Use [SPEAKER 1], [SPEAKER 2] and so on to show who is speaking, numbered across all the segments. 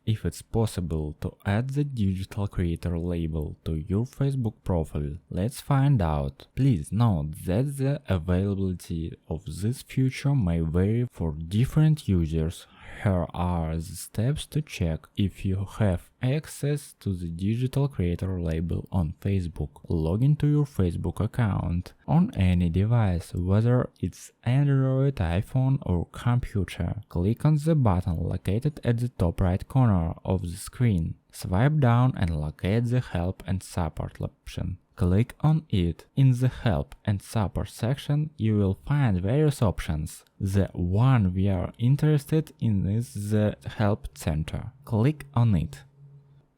[SPEAKER 1] if it's possible to add the digital creator label to your Facebook profile. Let's find out. Please note that the availability of this feature may vary for different users. Here are the steps to check if you have access to the digital creator label on Facebook. Log into your Facebook account on any device, whether it's Android, iPhone or computer. Click on the button located at the top right corner of the screen. Swipe down and locate the Help and Support option. Click on it. In the Help and Support section, you will find various options. The one we are interested in is the Help Center. Click on it.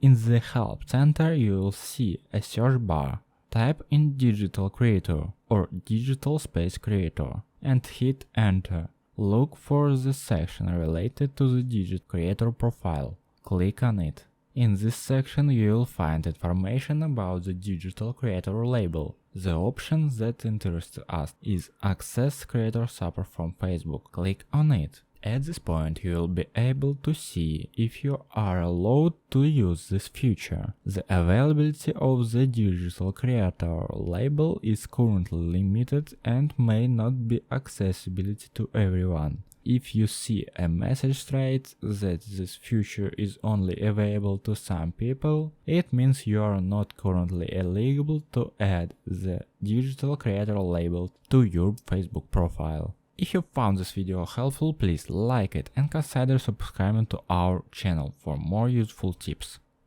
[SPEAKER 1] In the Help Center, you will see a search bar. Type in Digital Creator or Digital Space Creator and hit Enter. Look for the section related to the Digital Creator profile. Click on it. In this section you will find information about the digital creator label. The option that interests us is Access Creator Support from Facebook. Click on it. At this point you will be able to see if you are allowed to use this feature. The availability of the digital creator label is currently limited and may not be accessible to everyone. If you see a message states that this feature is only available to some people, it means you are not currently eligible to add the digital creator label to your Facebook profile. If you found this video helpful, please like it and consider subscribing to our channel for more useful tips.